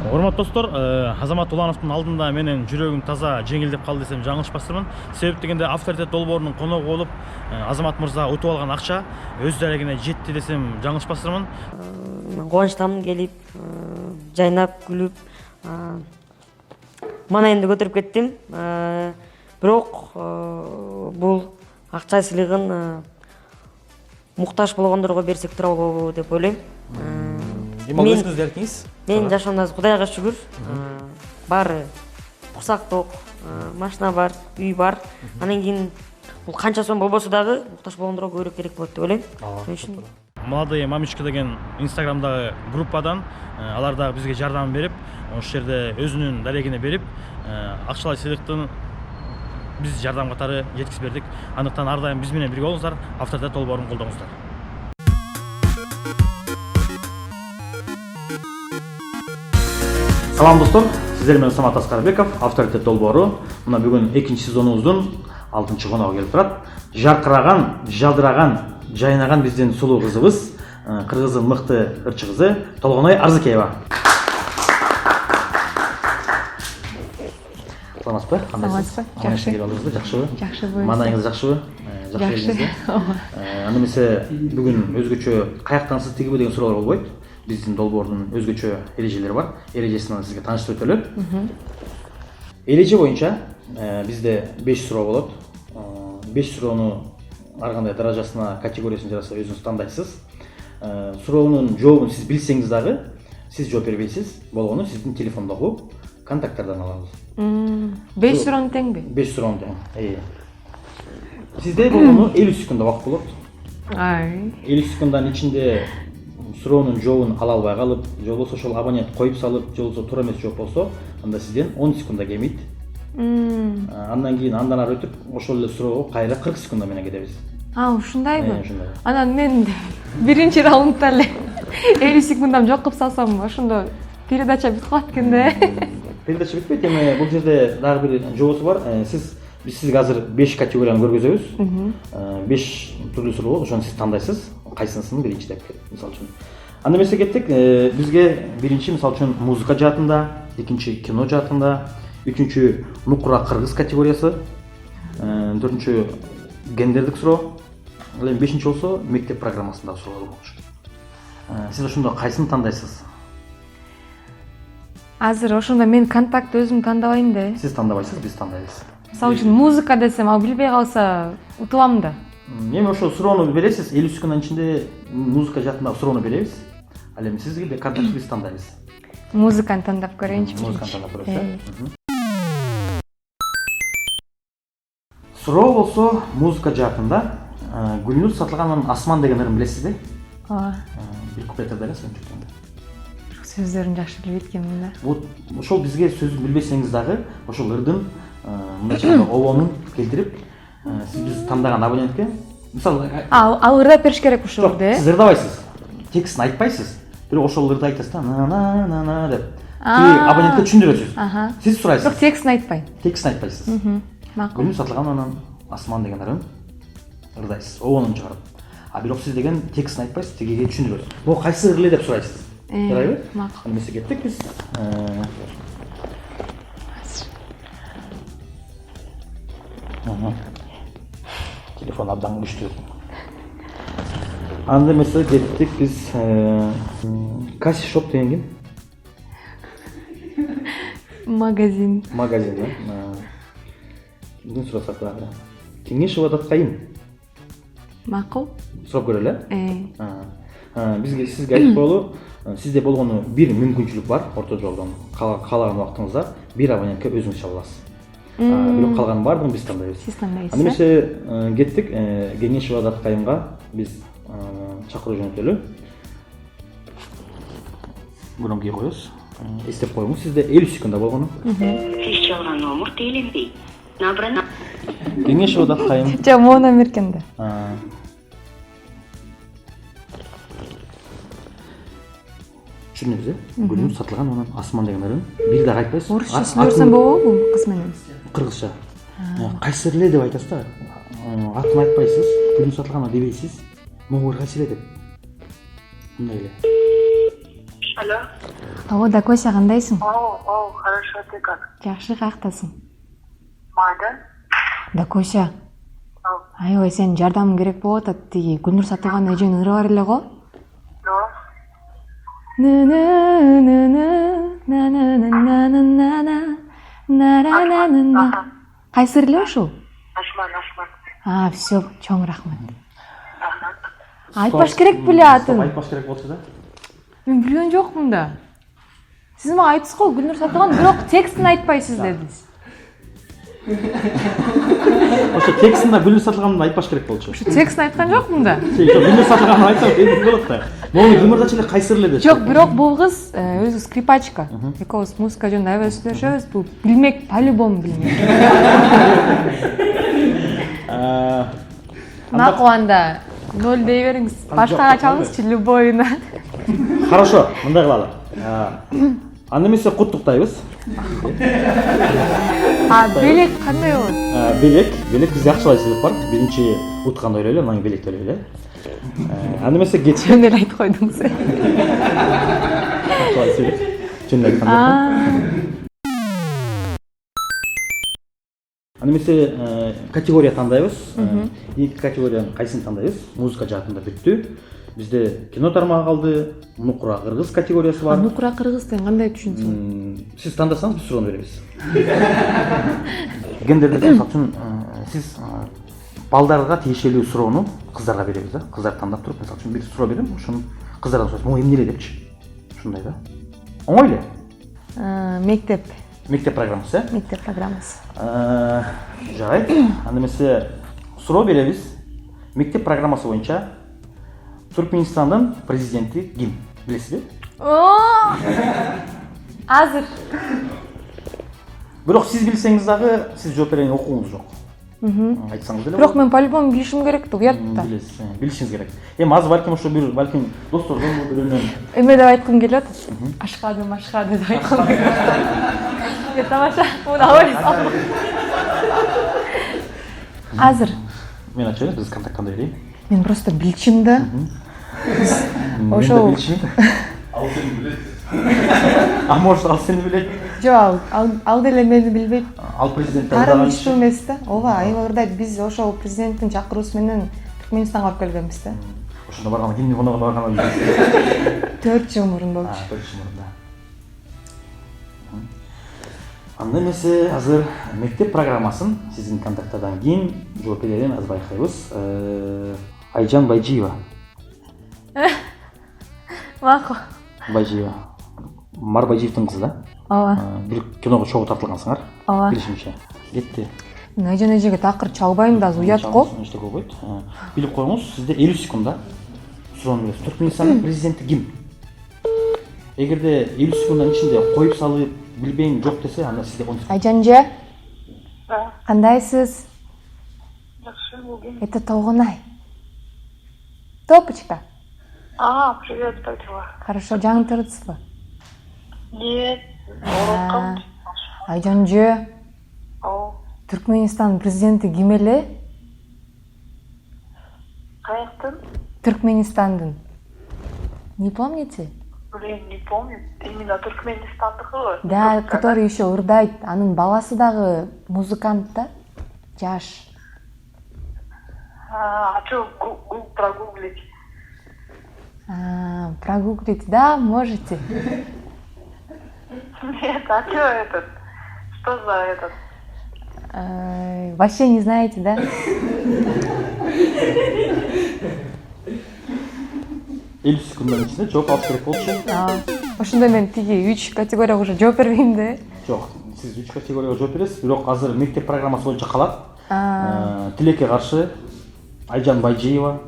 Урматтуу достор, Азамат Улановдун алдында менин жүрөгүм таза, жеңилдеп калды десем жаңылышпастырмын. Себеп дегенде авторитет долбоорунун коногу болуп, Азамат мырза утуп алган акча өз дарегине жетти десем жаңылышпастырмын. Кубанычтамын келип, жайнап, күлүп, манайымды көтөрүп кеттим. Бирок бул акча сыйлыгын муктаж болгондорго берсек туура болобу деп ойлойм. Эми өзүңүз эркиңиз. Мен жашоомда Кудайга шүгүр, баары урсактык, машина бар, үй бар. Анан кийин бул канча сом болбосо дагы муктаж болгондорго көбүрөөк керек болот деп ойлойм. Молодые мамочка деген инстаграмдагы группадан алар дагы бизге жардам берип, ошол жерде өзүнүн дарегине берип, акчалай сыйлыктын биз жардам катары жеткизип бердик. Андыктан ар дайым биз менен бирге болуңуздар, авторитет долбоорун колдоңуздар. Салам достор, сиздер менен Самат Аскарбеков, авторитет долбоору. Мына бүгүн 2-нчи сезонубуздун 6-нчы коногу келип турат. Жаркыраган, жалдыраган, жайнаган биздин сулуу кызыбыз, кыргыздын мыкты ырчы кызы Толгоной Арзыкеева. Саламатсызбы? Саламатсызбы? Жакшы. Жакшыбы? Жакшыбы. Маанайыңыз жакшыбы? Жакшы. Анда эмесе бүгүн өзгөчө каяктан сиз тигиби деген суроолор болбойт. Биздин долбоордун өзгөчө эрежелери бар. Эрежесин сизге тааныштырып өтөлү. Эреже боюнча бизде 5 суроо болот. 5 суроону ар кандай даражасына, категориясына жараса өзүңүз тандайсыз. Суроонун жообун сиз билсеңиз дагы, сиз жооп бербейсиз. Болгону сиздин телефондогу контакттардан алабыз. 5 суроо теңби? 5 суроо тең. Сизде болгону 50 секунда убакыт болот. 50 секунданын ичинде суроонун жообун ала албай калып, же болбосо ошол абонент коюп салып, же болбосо туура эмес жооп болсо, анда сизден 10 секунда кемейт. Андан кийин андан ары өтүп, ошол эле суроого кайра 40 секунда менен кетебиз. Ушундайбы? Ушундай. Анан мен биринчи раундда эле 50 секундам жок кылып салсам, ошондо передача бүтүп калат экен да. Передача бүтпөйт, эми бул жерде дагы бир жобосу бар. Биз сизге азыр 5 категорияны көргөзөбүз. 5 түрлүү суроо болот, ошону сиз тандайсыз. Кайсынысын биринчи деп, мисалы үчүн. Анда эмесе кеттик. Бизге биринчи мисалы үчүн музыка жаатында, экинчи кино жаатында, үчүнчү нукура кыргыз категориясы, төртүнчү гендердик суроо, эми бешинчи болсо мектеп программасындагы суроолор болчу. Сиз ошондо кайсыны тандайсыз? Азыр ошондо мен контакт өзүм тандабайм да. Сиз тандабайсыз, биз тандайбыз. Мисалы үчүн музыка десем, ал билбей калса утулам да. Эми ошол суроону бересиз, 50 секунданын ичинде музыка жаатындагы суроону беребиз. Ал эми сизге контакт биз тандайбыз. Музыканы тандап көрөйүнчү. Музыканы тандап көрөсүз. Суроо болсо музыка жаатында Гүлнур Сатылганованын Асман деген ырын билесизби? Ооба. Бир куплет айтасыз өчүктөн. Сөздөрүн жакшы билбейт экенмин да. Вот ошол бизге сөзүн билбесеңиз дагы, ошол ырдын мындайча обонун келтирип, сиз биз тандаган абонентке, мисалы, Ал ырдап бериш керек ушул жерде. Сиз ырдабайсыз. Текстин айтпайсыз. Бирок ошол ырды айтасыз да, на деп. Тиги абонентке түшүндүрөсүз. Сиз сурайсыз. Бирок текстин айтпайм. Текстин айтпайсыз. Макул. Гүлнур Сатылганованын Асман деген ырын ырдайсыз, обонун чыгарып. Бирок сиз деген текстин айтпайсыз, тигиге түшүндүрөсүз. Бул кайсы ыр эле деп сурайсыз. Жарайбы? Макул. Эмесе кеттик биз. Телефон абдан күчтүү. Анда эмесе кеттик биз. Касси шоп деген ким? Магазин. Магазин, да. Кимден сурасак дагы? Кеңешова Аткайым. Макул. Сурап көрөлү. Бизге сизге айтып коелу, сизде болгону бир мүмкүнчүлүк бар, орто жолдон каалаган убактыңызда бир абонентке өзүңүз чала аласыз. Бирок калганын баардыгын биз тандайбыз. Сиз тандайсыз. Анда эмесе кеттик, Кеңешова Аткайымга биз чакыруу жөнөтөлү. Громкий коебуз. Эстеп коюңуз, сизде 50 секунда болгону. Сиз чалган номер теленбейт. Набрана. Кеңешова Аткайым. Жок, могу номер экен да. Түшүндүңүз, Гүлнур Сатылганованын Асман деген ырын. Бир дагы айтпайсыз. Орусча сүйлөсөм болобу кыз менен? Кыргызча. Кайсы эле деп айтасыз да. Атын айтпайсыз, Гүлнур Сатылганова дебейсиз. Могу кайсы эле деп. Мындай эле. Алло. Ого, Дакося, кандайсың? Хорошо, ты как? Жакшы, каяктасың? Майда? Дакося. Аябай сен жардамың керек болуп атат. Тиги Гүлнур Сатылган эжеңдин ыры бар эле го. Кайсы ыр эле ушул? Ашман. Все, чоң рахмат. Айтпаш керек беле атын. Айтпаш керек болчу да. Мен билген жокмун да. Сиз мага айттыңыз го Гүлнур Сатылган, бирок текстин айтпайсыз дедиңиз. Ошо текстинде Гүлнур Сатылганды айтпаш керек болчу. Ушу текстин айткан жокмун да. Гүлнур Сатылганды айтсак эми болот да. Могу Гүлнурдачы эле кайсы эле деп. Жок, бирок бул кыз өзү скрипачка. Экөөбүз музыка жөнүндө аябай сүйлөшөбүз. Бул билмек, по-любому билмек. Макул анда 0 дей бериңиз. Башкага чалыңызчы любойуна. Хорошо, мындай кылалы. Анда эмесе куттуктайбыз. Белек кандай болот? Белек бизде акчалай себеп бар. Биринчи утканды ойлойлу, анан белекти ойлойлу. Анда эмесе кетчи. Жөн эле айтып койдуңуз. Акчалай себеп. Жөн эле айтканда. Анда эмесе категория тандайбыз. Эки категориянын кайсын тандайбыз? Музыка жаатында бүттү. Бизде кино тармагы калды. Нукура кыргыз категориясы бар. Нукура кыргыз деген кандай түшүнсөң? Сиз тандасаңыз биз суроону беребиз. Гендерде мисалы үчүн сиз балдарга тиешелүү суроону кыздарга беребиз да. Кыздар тандап туруп, мисалы үчүн бир суроо берем, ошону кыздардан сурайсыз. Могу эмне эле депчи. Ушундай да. Оңой эле. Мектеп программасы, Мектеп программасы. Жарайт. Анда эмесе суроо беребиз. Мектеп программасы боюнча Түркменстандын президенти ким? Билесизби? Азыр. Бирок сиз билсеңиз дагы сиз жооп берген окууңуз жок. Айтсаңыз деле. Бирок мен по-любому билишим керек да, уят да. Билишиңиз керек. Эми азыр балким ошо бир балким достордон бирөөнөн Эме деп айткым келип атат. Ашкады деп айткым келип атат. Я тамаша, муну алып. Азыр. Мен ачайын, биз контакттанда берейин. Мен просто билчим да. Ошо. Ал сени билет. А может, ал сени билет? Жок, ал деле мени билбейт. Ал президент Карындыштуу эмес да. Ооба, аябай ырдайт. Биз ошол президенттин чакыруусу менен Түркменистанга барып келгенбиз да. Ошондо барганда кимдин коногуна барганда 4 жыл мурун болчу. 4 жыл мурун да. Анда эмесе азыр мектеп программасын сиздин контакттардан кийин жоопкерлерин аз байкайбыз. Айжан Байжиева. Макул. Байжиева. Мар Байжиевдин кызы да. Ооба. Бир киного чогуу тартылгансыңар. Ооба. Билишимче. Кетти. Айжан эжеге такыр чалбайм да, азыр уят го. Эчтеке болбойт. Билип коюңуз, сизде 50 секундда суроону бересиз. Түркменистанын президенти ким? Эгерде 50 секунддун ичинде коюп салып билбейм жок десе, анда сизде 10 секунд. Айжанже, кандайсыз? Жакшы, бүгүн. Это Толгонай. Топочка. Привет, как дела? Хорошо, жаңы тұрдысызбы? Нет, ороккам. Айжанже, Ау, Түркменистан президенти ким эле? каяктын? Түркменистандын. Не помните? Блин, не помню. Именно Туркменистандыкы. Да, который еще ырдайт. Анын баласы дагы музыкант да? Жаш. А что прогуглить? Прогуглить, да, можете. Нет, а что этот? Что за этот? Вообще не знаете, да? Элүү секунддун ичинде жооп алып керек болчу. Ошондо мен тиги 3 категорияга уже жооп бербейм да. Жок, сиз 3 категорияга жооп бересиз, бирок азыр мектеп программасы боюнча калат. Тилекке каршы Айжан Байжиева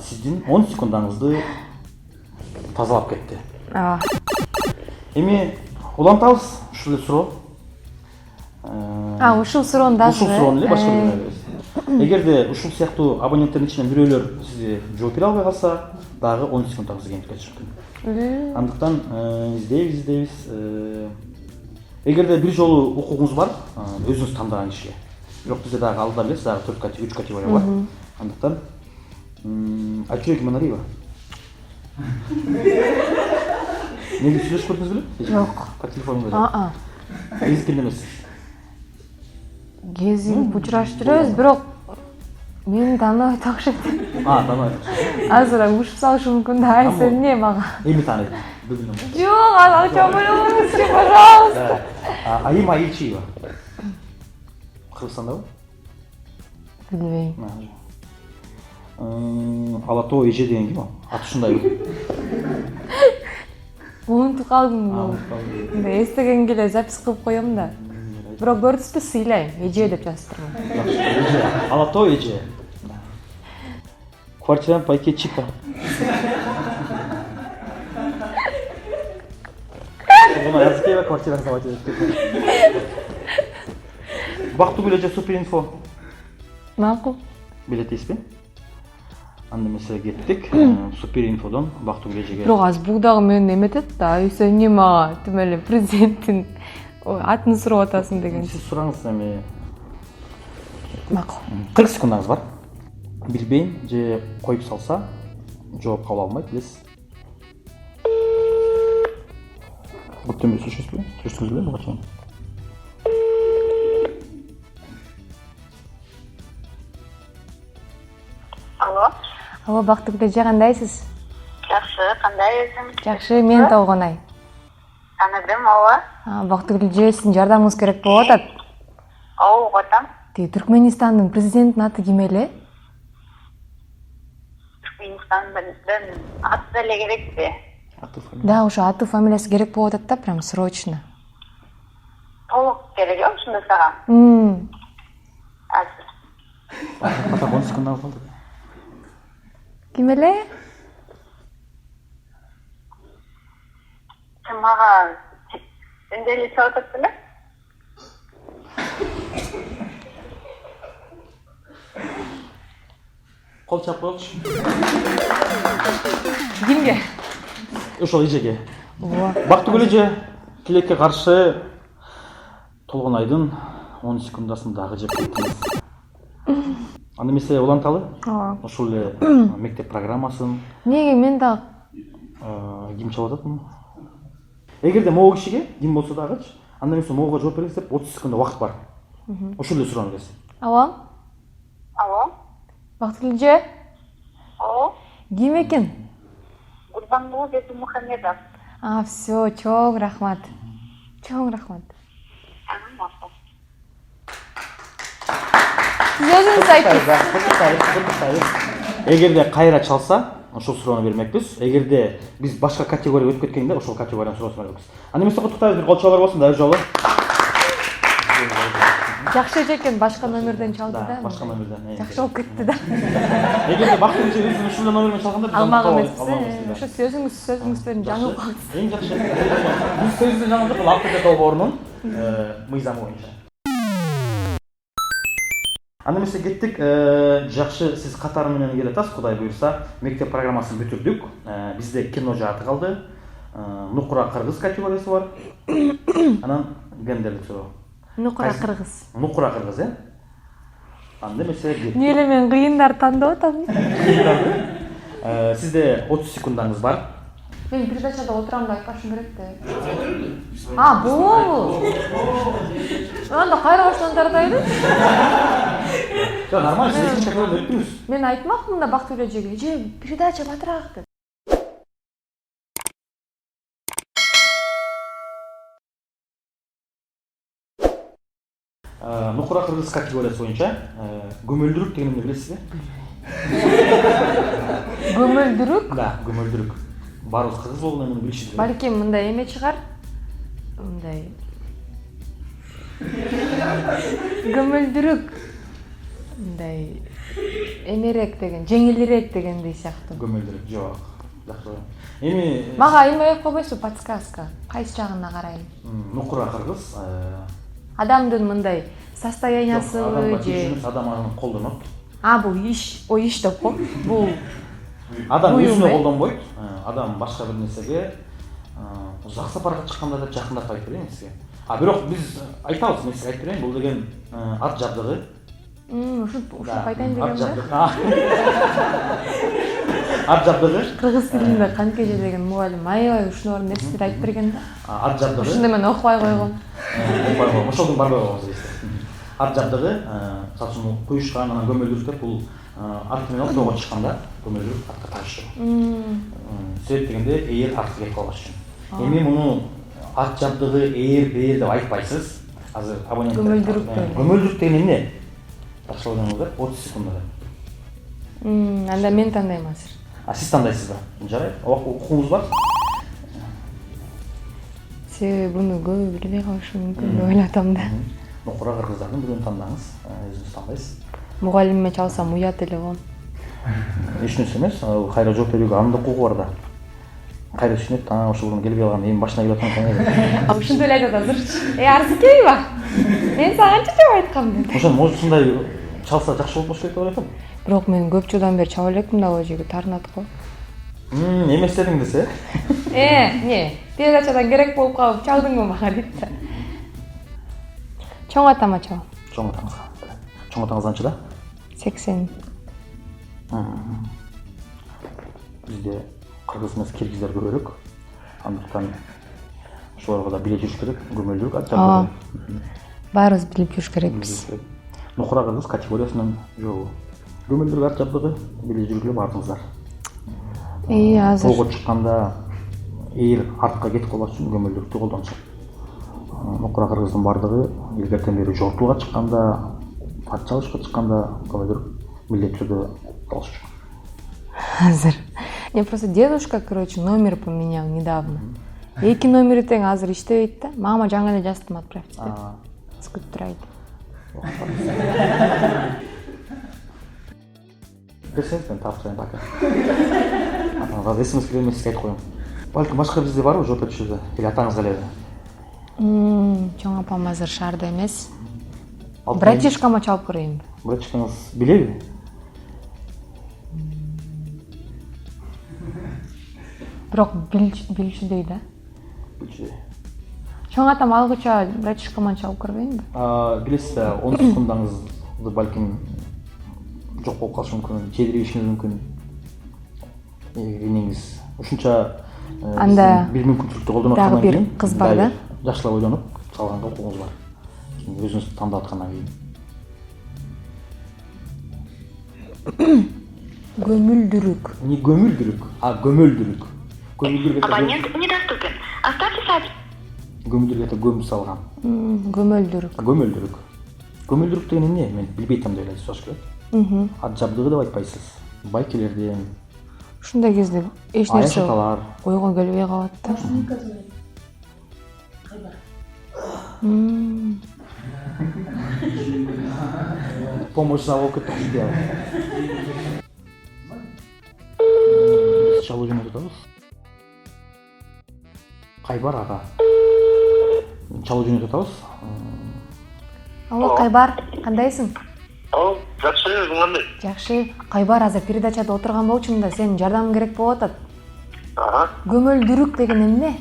сиздин 10 секундаңызды тазалап кетти. Эми улантабыз ушул эле суроо. Ушул суроону дагы. Ушул суроону эле башка бир беребиз. Эгерде ушул сыяктуу абоненттердин ичинен бирөөлөр сизге жооп бере албай калса, дагы 10 секундаңыз кемип кетиши мүмкүн. Андыктан издейбиз. Эгерде бир жолу укугуңуз бар, өзүңүз тандаган кишиге. Бирок бизде дагы алда билесиз, дагы 3 категория бар. Андыктан Ачуек Манариева. Неге сүйлөшүп көрдүңүз беле? Жок. По телефону. Кезиккен эмессиз. Кезип учурашып жүрөбүз, бирок мени тааныбайт окшойт. Тааныбайт. Азыр ушуп салышы мүмкүн да. Ай сен эмне мага? Эми тааныйт. Бүгүн. Жок, ача болуңузчу, пожалуйста. Айыма Илчиева. Кыргызстандабы? Билбейм. Алатоо эже деген ким ал? Аты ушундайбы? Унутуп калдым. Эстеген келе запись кылып коем да. Бирок көрдүңүзбү, сыйлайм. Эже деп жаздырмын. Эже. Алатоо эже. Квартирам пайке чика. Бuna yazık kvartira заводить. Бактыгүл эже Суперинфо. Макул. Билетесизби? Анда эмесе кеттик. Суперинфодон Бактыгүл эжеге. Бирок азыр бул дагы мени эметет да. Сен эмне мага тим эле президенттин атын сурап атасың деген. Сиз сураңыз эми. Макул. 40 секундаңыз бар. Билбейм же коюп салса жооп кабыл алмайт, билесиз. Бүттүмө сүрүшүзбү? Сүрүшүңүз беле буга чейин. Алло, Бактыгүл эже, кандайсыз? Жакшы, кандай өзүң? Жакшы, мен Толгонай. Таныдым, ооба. Бактыгүл эже, сиздин жардамыңыз керек болуп атат. Ооба, атам. Түркмөнстандын президентинин аты ким эле? Түркмөнстандын аты деле керекпи? Да, ошо аты фамилиясы керек болуп атат да, прям срочно. Толук керек жок ушунда сага? Азыр. Ата 10 секундаңыз калды. Ким эле? Сен мага сенделе чалып атат беле? Кол чап коелучу. Кимге? Ошол эжеге. Ооба. Бактыгүл эже тилекке каршы Толгонайдын 10 секундасын дагы жеп кеттиңиз. Анда эмесе уланталы? Ооба. Ошол эле мектеп программасын. Неге мен дагы Ким чалып атат муну? Эгерде могу кишиге ким болсо дагычы, анда эмесе могуга жооп бериңиз деп 30 секунда убакыт бар. Ошол эле суроону бересиз. Алло, Алло. Бактыгүл эже, О, ким экен? Гурбангулы Бердимухамедов. Всё, чоң рахмат. Чоң рахмат. Макул. Сиз өзүңүз айтыңыз. Эгерде кайра чалса, ошол суроону бермекпиз. Эгерде биз башка категорияга өтүп кеткенде, ошол категориянын суроосун бермекпиз. Анда эмесе куттуктайбыз, бир кол чабуулар болсун дагы жолу. Жакшы эже экен, башка номерден чалды да. Башка номерден. Жакшы болуп кетти да. Эгерде Бактыгүл эже өзүнүн ушундай номер менен чалганда, Алмак эмеспиз. Ошо сөзүңүздөрүн жаңылып калдыңыз. Эң жакшы. Биз сөзүндө жаңылдык, бул автотека борунун мыйзамы боюнча. Анда эмесе кеттик. Жакшы, сиз катары менен келе атасыз, Кудай буйрса. Мектеп программасын бүтүрдүк. Бизде кино жааты калды. Нукура кыргыз категориясы бар. Анан гендерлик суроо. Нукура кыргыз. Нукура кыргыз, Анда эмесе кеттик. Эмне эле мен кыйындар тандап атам. Сизде 30 секундаңыз бар. Мен передачада отурам да айтпашым керек да. Болобу? Анда кайра баштан тартайлы. Жок, нормально, сиз экинчи категорияда өттүңүз. Мен айтмакмын да Бактыгүл эжеге. Эже, передача батыраак деп. Нукура кыргыз категориясы боюнча көмөлдүрүк дегенди билесизби? Көмөлдүрүк? Да, көмөлдүрүк. Баарыбыз кыргыз болгондон муну билишиз. Балким мындай эме чыгар. Мындай. Көмөлдүрүк. Мындай эмерээк деген, жеңилирээк дегендей сыяктуу. Көмөлдүрүк, жок. Жакшы. Эми Мага эме коюп койбойсузбу, подсказка? Кайсы жагына карайын? Нукура кыргыз Адамдын мындай состояниясыбы же адам аны колдонот. Бул иш, иш деп го. Бул Адам өзүнө колдонбойт. Адам башка бир нерсеге узак сапарга чыкканда деп жакындатып айтып берейин сизге. Бирок биз айтабыз, мен сизге айтып берейин, бул деген ат жабдыгы. ушуп айтайын дегенде. ат жабдыгы кыргыз тилинде Канкеже деген мугалим аябай ушунун нерселерди айтып берген да. ат жабдыгы Ушунда мен окубай койгом. ошолдун барбай койгонбуз ат жабдыгы мисалы үчүн куюшкан анан көмөлдүрүктөр бул ат менен тоого чыкканда көмөлдүрүк атка тагышы себеп дегенде ээр артка кетип калбаш үчүн эми муну ат жабдыгы ээр бээр деп айтпайсыз азыр абонент көмөлдүрүк деген эмне тапшырылганыңыздар 30 секундада Анда мен тандайм азыр. Сиз тандайсызбы? Жарайт. Окуңуз бар? Себеби буну көбү билбей калышы мүмкүн деп ойлоп атам да. Нокура кыргыздардын бирөөнү тандаңыз. Өзүңүз тандайсыз. Мугалимме чалсам уят эле болом. Эч нерсе эмес. Кайра жооп берүүгө анын да укугу бар да. Кайра түшүнөт, ошо бурун келбей калган, эми башына келип аткан экен. Ушинтип эле айтат азыр. Арзыкейби? Мен сага деп айткам деп. Ошон ушундай чалса жакшы болуп болчу деп ойлоп атам. Бирок мен көп жылдан бери чала элекмин да ал жерге тарнат го. Эме истедиң десе? Не? Передачадан керек болуп калып чалдыңбы мага дейт да. Чоң атама чал. Чоң атаңызга. Чоң атаңыз канчада? 80. Бизде кыргыз эмес киргиздер көбүрөөк. Андыктан ошолорго да биле жүрүш керек, көмөлдүрүк ат жабдыгы. Баарыбыз билип жүрүш керекпиз. Нокура кыргыз категориясынан жогу. Көмөлдүрүк ат жабдыгы биле жүргүлө бардыңыздар. Азыр тоого чыкканда ээр артка кетип калбаш үчүн көмөлдүрүктү колдонушат. Нокура кыргыздын бардыгы илгертен бери жортууга чыкканда, ат чалышка чыкканда көмөлдүрүк милдеттүү түрдө алыш үчүн. азыр. Мне просто дедушка, номер поменял недавно. Эки номери тең азыр иштебейт да. Мама жаңы эле жаздым отправить деп. Күтүп турайт. Берсеңиз мен тапшырайын пока. Атаңызга смс келген сизге айтып коеюн. Балким башка бизде барбы жооп берүүчүлөр? Или атаңызга элеби? Чоң апам азыр шаарда эмес. Братишкама чалып көрөйүнбү? Братишкаңыз билеби? Бирок билчүдөй да. Билчүдөй. Чоң атам алгыча братишкаман чалып көрбөйүнбү? Билесиз да, 10 секундаңызды балким жок болуп калышы мүмкүн, чегиришиңиз мүмкүн. Эмеңиз ушунча анда бир мүмкүнчүлүктү колдонуп аткандан кийин дагы бир кыз бар да. Жакшылап ойлонуп чалганга укугуңуз бар. Өзүңүз тандап аткандан кийин. Көмүлдүрүк. Не көмүлдүрүк, көмөлдүрүк. Көмүлдүрүк Абонент недоступен. Оставьте сообщение. Көмүлдүрүк көмүп салган. Көмөлдүрүк. Көмөлдүрүк. Көмөлдүрүк деген эмне? Мен билбей атам деп эле сұраш келет. Ат жабдыгы деп айтпайсыз. Байкелерден. Ушундай кезде эч нерсе Аяшаталар. ойго келбей калат да. Помощь болуп кеттик деп. Чалуу жөнөтүп атабыз. Кайбар ага. Чалуу жөнөтүп атабыз. Алло, Кайбар, кандайсың? Жакшы, кандай? Жакшы. Кайбар азыр передачада отурган болчумун да, сенин жардамың керек болуп атат. Көмөлдүрүк деген эмне?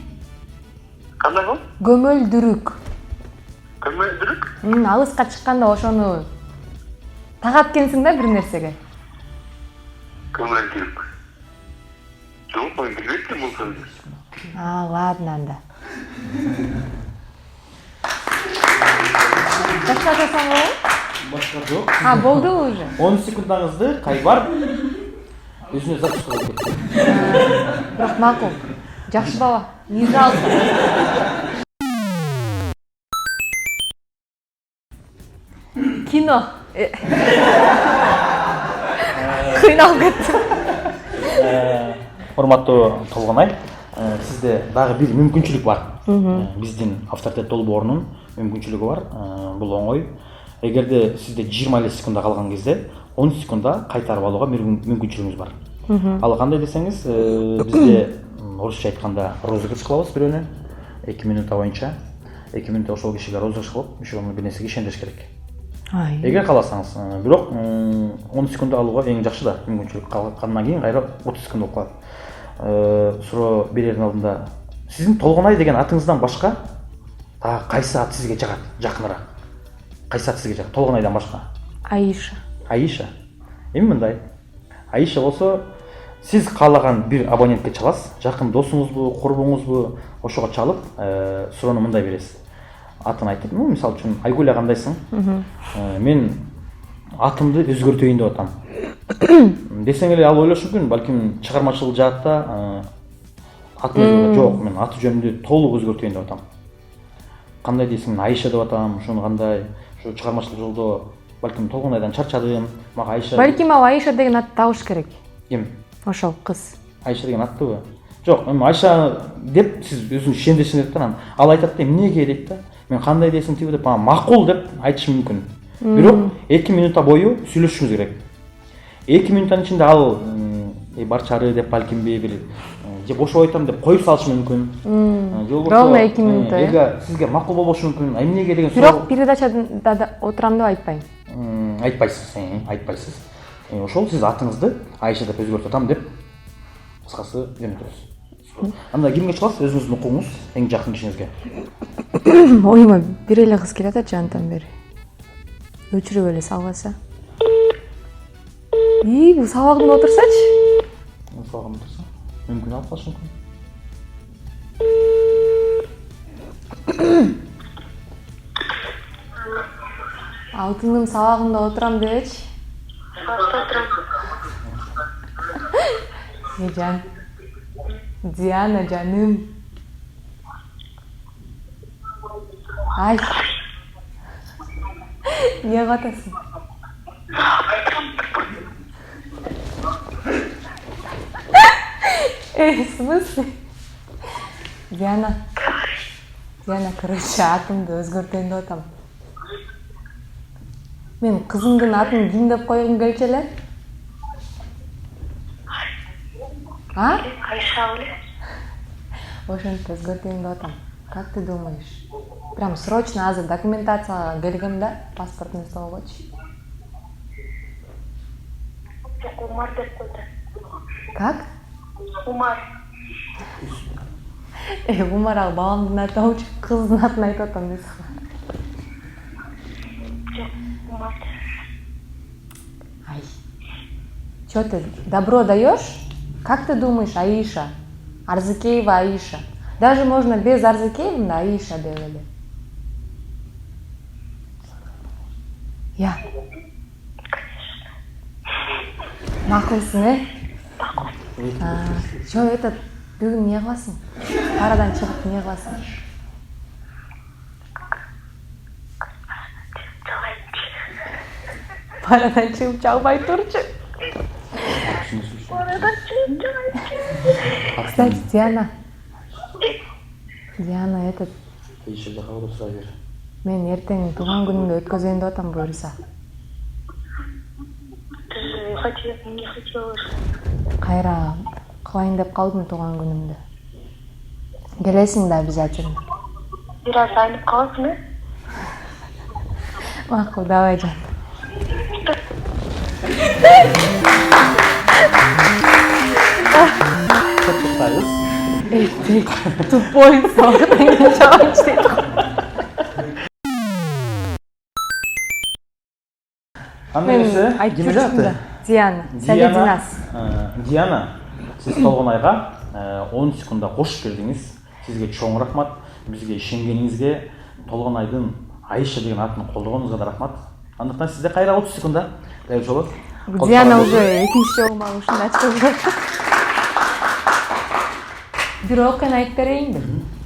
Кандай бул? Көмөлдүрүк. Көмөлдүрүк? Алыска чыкканда ошону тагат экенсиң да бир нерсеге. Көмөлдүрүк. Жок, мен билбейм бул сөздү. Ладно анда. Баштасаң болобу? Башка жок. Болду уже. 10 секундаңызды Кайбар өзүнө записка кылып кетти. Бирок макул. Жакшы бала. Не жалко. Кино. Кыйналып кеттим. Урматтуу Толгонай, сизде дагы бир мүмкүнчүлүк бар. Биздин авторитет долбоорунун мүмкүнчүлүгү бар. Бул оңой. Эгерде сизде 20 секунда калган кезде 10 секунда кайтарып алууга мүмкүнчүлүгүңүз бар. Ал кандай десеңиз, бизде орусча айтканда розыгрыш кылабыз бирөөнө 2 минута боюнча. 2 минутта ошол кишиге розыгрыш кылып, ошонун бир нерсеге ишендириш керек. Эгер кааласаңыз, бирок 10 секунда алууга эң жакшы да мүмкүнчүлүк калгандан кийин кайра 30 секунд болуп калат. Суроо берердин алдында сиздин Толгонай деген атыңыздан башка кайсы ат сизге жагат, жакыныраак? Кайсы ат сизге жагат? Толгонайдан башка? Аиша. Аиша. Эми мындай. Аиша болсо, сиз каалаган бир абонентке чаласыз, жакын досуңузбу, курбуңузбу, ошого чалып, суроону мындай бересиз. Атын айтып, мисалы үчүн Айгүл кандайсың? Мен атымды өзгөртөйүн деп атам. Десең эле ал ойлошу мүмкүн, балким чыгармачылык жаатта атын өзгөртөт. Жок, мен аты жөнүмдү толук өзгөртөйүн деп атам. Кандай дейсиң, Айша деп атам, ошону кандай, ушу чыгармачылык жолдо балким Толгонайдан чарчадым, мага Айша. Балким ал Айша деген атты табыш керек. Ким? Ошол кыз. Айша деген аттыбы? Жок, эми Айша деп сиз өзүңүз ишендирсиңиз деп анан ал айтат да, эмнеге дейт да. Мен кандай дейсиң тиби деп, макул деп айтышы мүмкүн. Бирок 2 минута бою сүйлөшүшүңүз керек. 2 минуттан ичинде ал барчары деп балкимби бир же бошоп айтам деп коюп салышы мүмкүн. Ровно 2 минута. Эге сизге макул болбошу мүмкүн. Эмнеге деген Бирок передачада отурам деп айтпайм. Айтпайсыз. Ошол сиз атыңызды Айша деп өзгөртүп атам деп кыскасы жөнөтөсүз. Анда кимге чаласыз? Өзүңүздүн укугуңуз, эң жакын кишиңизге. Оюма бир эле кыз келатат жандан бери. Өчүрүп эле салбаса. Бул сабагымда отурсачы? Сабагымда отурса, мүмкүн алып калышы мүмкүн. Алтыным сабагымда отурам дебечи. Жан. Диана жаным. Ай. Не катасың? В смысле? Диана, короче, атымды өзгөртөйүн деп атам. Мен кызымдын атын ким деп койгум келчү эле? Айша эле. Ошентип өзгөртөйүн деп атам. Как ты думаешь? Прям срочно азыр документацияга келгем да, паспортун алгычы. Умар деп койду. Как? Умар. Умар ал бабамдын атын алчу, кыздын атын айтып атам дейсиң. Умар. Ай. Чё ты, добро даёшь? Как ты думаешь, Аиша? Арзыкеева Аиша. Даже можно без Арзыкеевны, да, Аиша деп эле. Я. Макулсың, Чё этот, бүгүн не кыласың? Парадан чыгып не кыласың? Парадан чыгып чалбай турчу. Кстати, Диана, этот... Еще жака отурса бер. Мен эртең тууган күнүмдү өткөзөйүн деп атам, буюрса. Не хотелось. Кайра кылайын деп калдым тууган күнүмдү. Келесиң да обязательно. Бир аз айнып каласың, Макул, давай, жан. Эй, ты тупой, Мен айтып жүрчүмүн. Диана, Салединас. Диана, сиз Толгонайга 10 секундда кош бердиңиз. Сизге чоң рахмат. Бизге ишенгениңизге, Толгонайдын Айша деген атын колдогонуңузга да рахмат. Андыктан сизде кайра 30 секундда дайыр болот. Диана уже экинчи жолу мага ушундай ачып жатат. Бир окуяны айтып берейинби?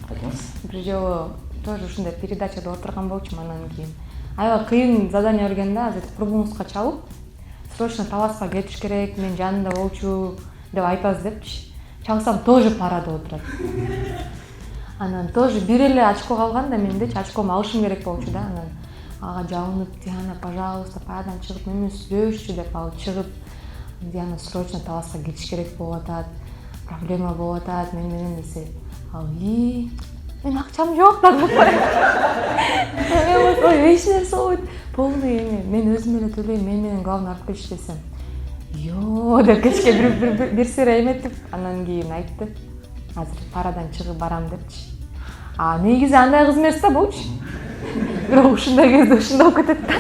Айтыңыз. Бир жолу тоже ушундай передачада отурган болчумун, анан кийин аябай кыйын задание берген да, азыр курбуңузга чалып, срочно Таласка кетиш керек, мен жанында болчу деп айтасыз депчи. Чалсам тоже парада отурат. Анан тоже бир эле очко калган да мендечи, очкому алышым керек болчу да, анан ага жалынып, Диана, пожалуйста, парадан чыгып менен сүйлөшчү деп ал чыгып, Диана срочно Таласка кетиш керек болуп атат, проблема болуп атат мен менен десе, ал мен акчам жок да деп коет. Эч нерсе болбойт. Полный эме, мен өзүм эле төлөйм, мен менен главный алып келчи десем. Деп кечке бир сыйра эметип, анан кийин айтты. Азыр парадан чыгып барам депчи. Негизи андай кыз эмес да болчу. Бирок ушундай кезде ушундай болуп кетет да.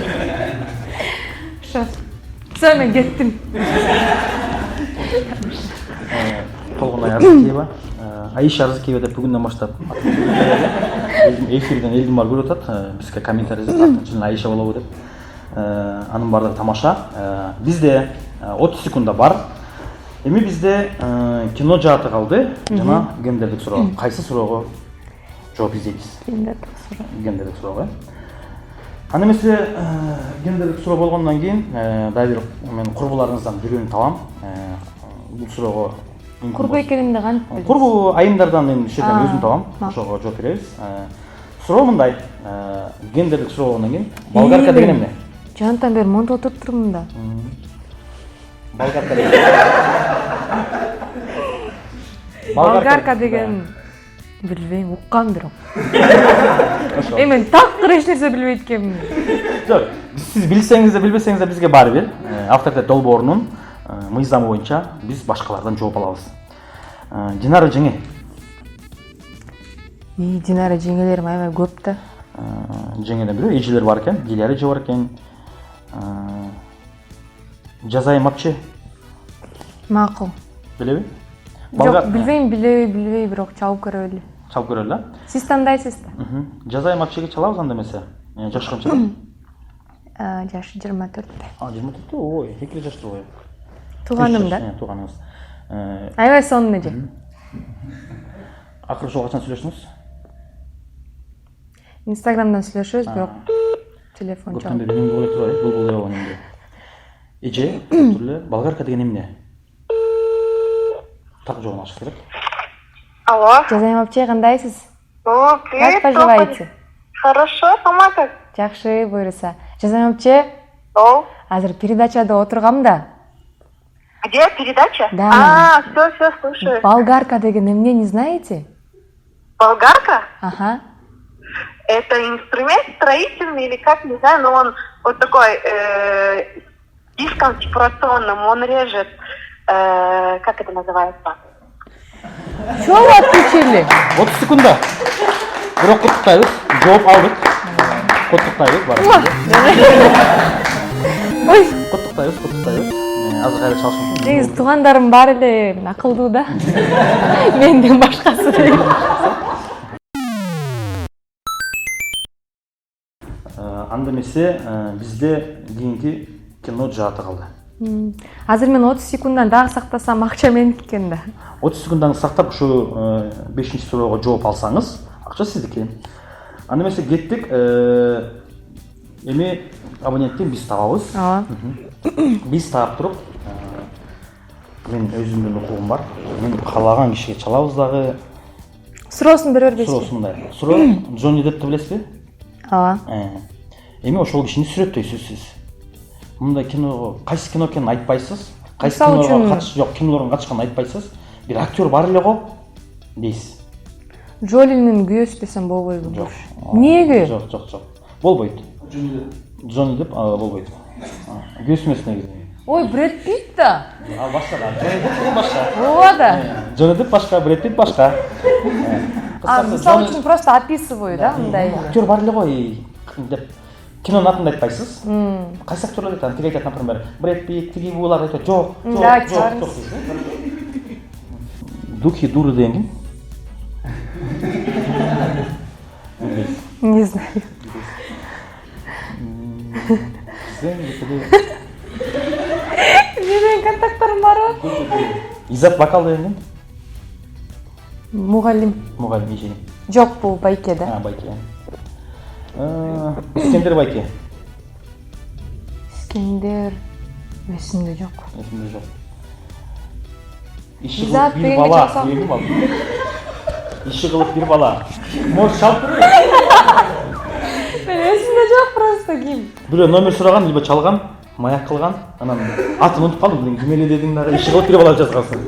Ошо. Мен кеттим. Толгунай Арзыкеева, Аиша Арзыкеева деп бүгүндөн баштап эфирден элдин баары көрүп атат. Бизге комментарий жазып Аиша болобу деп. Анын баардыгы тамаша. Бизде 30 секунда бар. Эми бизде кино жааты калды жана гендердик суроо. Кайсы суроого жооп издейбиз? Гендердик суроого. Аны эмесе гендердик суроо болгондон кийин дагы бир мен курбуларыңыздан бирөөнү табам. Бул суроого курбу экенимди кантип билесиз? Курбу айымдардан мен ишерден өзүм табам. Ошого жооп беребиз. Суроо мындай. Гендердик суроо болгондон кийин болгарка деген эмне? Жантан бери монтип отуруп турмун да. Болгарка деген. Болгарка деген билбейм, уккам бирок. Мен тактыр эч нерсе билбейт экенмин. Жок, сиз билсеңиз да билбесеңиз да бизге баары бир. Авторитет долбоорунун мыйзамы боюнча биз башкалардан жооп алабыз. Динара жеңе. Динара жеңелерим аябай көп да. Жеңеден бирөө эжелер бар экен, Диляр эже бар экен. Жазайым апчы. Макул. Билеби? Жок, билбейм, билбей, бирок чалып көрө эле. Чалып көрө эле? Сиз тандайсыз да? Жазайым апчыга чалабыз анда эмесе. Жаш канча? Жашы 24. 24. Ой, 2 жаштуу ой. Тууганым да. Тууганыңыз. Аябай сонун эже. Акыркы жолу качан сүйлөштүңүз? Инстаграмдан сүйлөшөбүз, бирок телефон Көптөн чалып. бери эмне болуп турат, бул деп эмне. Эже, турле болгарка деген эмне? Так жоогун ачыш керек. Алло. Жазайым апчы, кандайсыз? О, привет. Как поживаете? Хорошо, сама как? Жакшы, буйруса. Жазайым апчы, О, азыр передачада отургам да. где передача? Да. Все, слушаю. Болгарка деген эмне, не знаете? Болгарка? Ага. Это инструмент строительный или как, не знаю, но он вот такой диском вибрационным, он режет, как это называется? Чого отключили? 30 секунда. Бирок куттуктайбыз. Жооп алдык. Куттуктайбыз бар. Ой, Куттуктайбыз. Азыр кайра чалышым. негизи туугандарым бар эле акылдуу да. Менден башкасы дейт. Анда эмесе бизде кийинки кино жааты калды. Азыр мен 30 секунддан дагы сактасам акча меники экен да. 30 секундаңызды сактап ушу 5-чи суроого жооп алсаңыз, акча сиздики. Анда эмесе кеттик. Эми абонентти биз табабыз. Ооба. Биз таап туруп, мен өзүмдүн укугум бар. Мен каалаган кишиге чалабыз дагы. Суроосун бере бербейсизби? Суроосу мындай. Суроо Джонни Деппти билесизби? Ооба. Эми ошол кишини сүрөттөйсүз сиз. Мындай киного кайсы кино экенин айтпайсыз. Кайсы Мисалы киного үчүн- катышып, жок, кинолордун катышканын айтпайсыз. Бир актер бар эле го дейсиз. Джолинин күйөөсү десем болбойбу? Жок. Эмнеге? Жок. Болбойт. Джонни Депп болбойт. Күйөөсү эмес негизи. Ой, Брэд Питт да. Башка да. Джонни Депп башка. Ооба да. Джонни Депп башка, Брэд Питт башка. Мисалы үчүн просто описываю, да, мындай. Актер бар эле го деп кинонун атын айтпайсыз. Кайсы актерлер айтат? Тиги айтат, например, Брэд Питт, тиги булар айтат. Жок. Да, чыгарыңыз. Духи дуры деген ким? Не знаю. Менин контакттарым барбы? Изат Бакал деген ким? Мугалим. Мугалим ижени. Жок, бул Байке да. Байке. Искендер Байке. Искендер эсимде жок. Эсимде жок. Изат Bir дегенге bala. чалсам. Дегенге бала. İşi kılıp bir bala. Может çalıp durur. Мен эсимде жок просто ким. Бирөө номер сураган, либо чалган, маяк кылган, анан атын унутуп калдым. Ким эле дедиң дагы иши кылып bir bala жазгансың.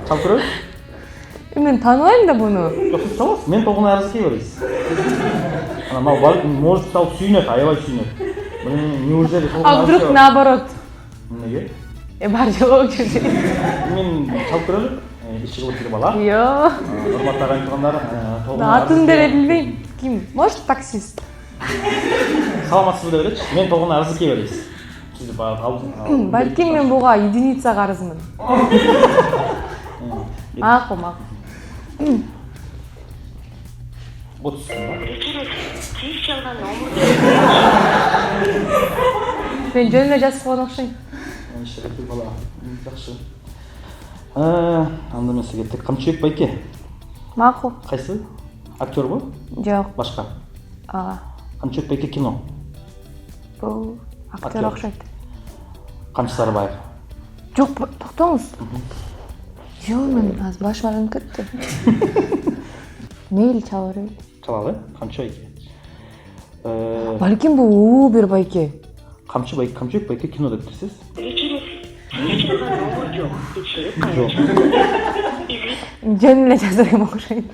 Çalıp durur. Мен тааныбайм да буну. Жок, сиз чаласыз. Мен Толгунай Арзыкеева бересиз. Анан мал бар, может салып сүйүнөт, аябай сүйүнөт. Неужели Толгунай А вдруг Арзыкеева? наоборот? Неге? Бар жок жүрдү. Мен çalıp көрөлү. Иши кылып bir bala. Йо. Урматтаган туугандар, Толгунай Атын деле билбейм. Ким? Может таксист? Саламатсызбы деп элечи. Мен Толгунай Арзыкеева дейсиз. Сиз баары Балким мен буга единица карызмын. Макул, макул. отузсун ба? Сиз жалган номер Мен жөн эле жазып койгон окшойм. Шерефи бала. Жакшы. Анда мен сизге тек Камчыбек байке. Макул. Кайсы? Актербу? Жок. Башка. Камчыбек байке кино. Бул актер Актер. окшойт. Камчы Сарыбаев. Жок, токтоңуз. Жок, мен азыр башым айланып кетти. Мейли чала берели. Чалалы, Камчы байке. Балким бул бир байке. Камчыбек байке кино деп турсуз? Сиз жалган номер жок. Текшерип Жок. Жөн эле жазып койгон окшойт.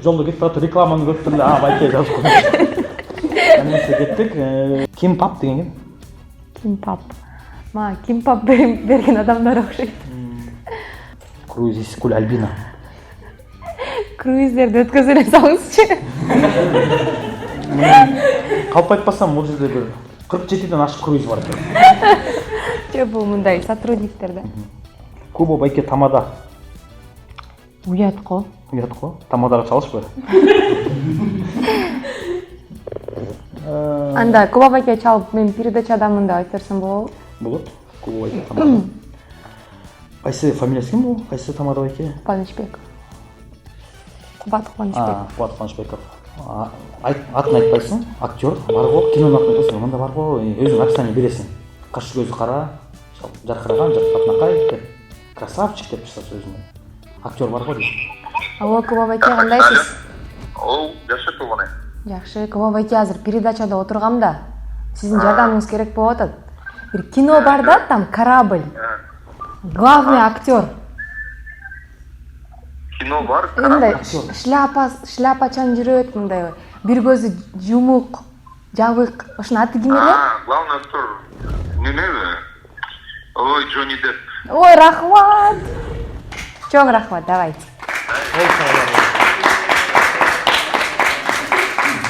Жолдо кетип атып рекламаны көрүп туруп эле байке жазып койдум. Анысы кеттик. Кимпап деген ким? Кимпап. Кимпап берген адамдар окшойт. Круиз Искуль Альбина. Круиздерди өткөзүп эле салыңызчы. Калп айтпасам, бул жерде бир 47ден ашык круиз бар экен. Жок, бул мындай сотрудниктер да. Куба байке тамада. Уят го. Тамадага чалышпы? Анда Куба байке чалып, мен передача адаммын деп айтып берсем болобу? Болот. Куба байке тамада. Кайсы фамилиясы ким бул? Кайсы тамада байке? Кубанычбек. Кубат Кубанычбек. Кубат Кубанычбеков. Атын айтпайсың, актер, бар го, кинонун атын айтпайсың, мында бар го, өзүң описание бересиң. Кашы көзү кара, жаркыраган, жакпатнакай деп, красавчик деп жазасыз өзүңө. Актер бар го дейсиң. Алло, Куба байке, кандайсыз? Жакшы болгон. Жакшы, Куба байке, азыр передачада отургам да. Сиздин жардамыңыз керек болуп атат. Бир кино бар да, там корабль. Главный актер. Кино бар. Мындай шляпачан жүрөт, мындай бир көзү жумук, жабык. Ошонун аты ким эле? Главный актер. Неме? Ой, Джонни Депп. Ой, рахмат. Чоң рахмат, давайте.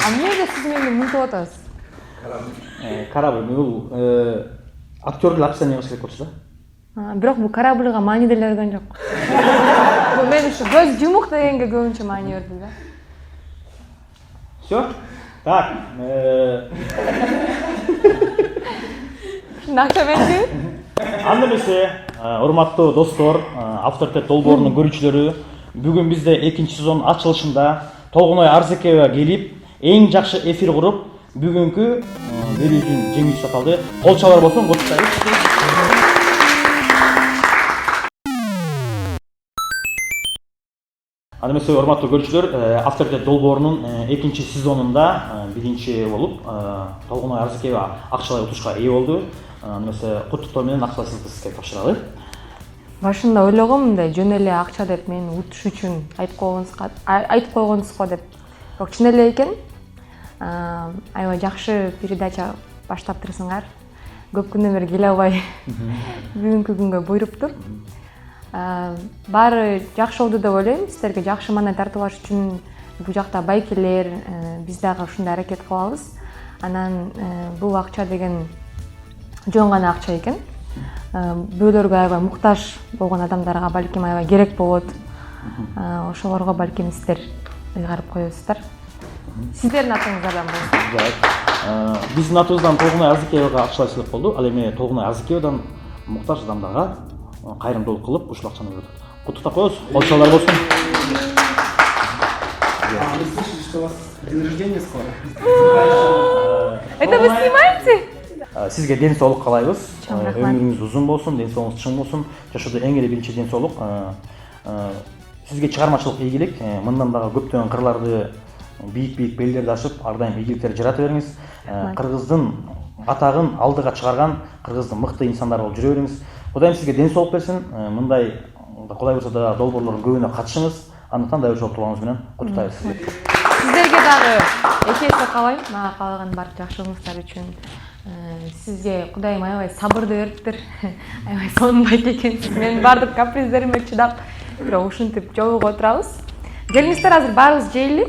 Эмнеге сиз мени мынтип атасыз? Корабль, бул актерлер описание кылыш керек болчу да. Бирок бул корабльга маани деле берген жок. Бул мен ушу көз жумук дегенге көбүнчө маани берди да. Всё? Так. Накта менчи? Анда эмесе, урматтуу достор, авторитет долбоорунун көрүүчүлөрү, бүгүн бизде 2-сезон ачылышында Толгоной Арзекеева келип, эң жакшы эфир куруп, бүгүнкү берүүнүн жеңүүчүсү аталды. Кол чабар болсун, коштойбуз. Анда эмесе, урматтуу көрүүчүлөр, авторитет долбоорунун 2-сезонунда биринчи болуп, Толгоной Арзекеева акчалай утушка ээ болду. Анда эмесе, куттуктоо менен акчалай сыйгы сизге тапшыралы. Башында ойлогом мындай жөн эле акча деп мени утуш үчүн айтып койгонсуз го деп. Бирок чын эле экен. Аябай жакшы передача баштаптырсыңар. Көп күндөн бери келе албай бүгүнкү күнгө буйруптур. Баары жакшы болду деп ойлойм. Сиздерге жакшы маанай тартуулаш үчүн бул жакта байкелер, биз дагы ушундай аракет кылабыз. Анан бул акча деген жөн гана акча экен. Бөөлөргө аябай муктаж болгон адамдарга балким аябай керек болот. Ошолорго балким сиздер ыйгарып коесуздар. Сиздердин атыңыздардан болсун. Биздин атыбыздан Толгоной Арзекеевага акчалай сыйлык болду. Ал эми Толгоной Арзекеевадан муктаж адамдарга кайрымдуулук кылып ушул акчаны берет. Куттуктап коебуз. Кол чабуулар болсун. Мы слышали, что у вас день рождения скоро. Это вы снимаете? Сизге ден соолук каалайбыз. Чоң рахмат. Өмүрүңүз узун болсун, ден соолугуңуз чың болсун. Жашоодо эң эле биринчи ден соолук. Сизге чыгармачылык ийгилик, мындан дагы көптөгөн кырларды, бийик белдерди ашып, ар дайым ийгиликтерди жарата бериңиз. Кыргыздын атагын алдыга чыгарган кыргыздын мыкты инсандары болуп жүрө бериңиз. Кудайым сизге ден соолук берсин. Мындай Кудай буйрса да долбоорлордун көбүнө катышыңыз. Андыктан дайыр жолуп турганыңыз менен куттуктайбыз сизди. Сиздерге дагы эки эсе каалайм. Мага каалаган баардык жакшылыгыңыздар үчүн. Сизге Кудайым аябай сабырды бериптир. Аябай сонунбайт экенсиз. Менин баардык каприздериме чыдап, бирок ушинтип жолугуп отурабыз. Келиңиздер, азыр баарыбыз жейли.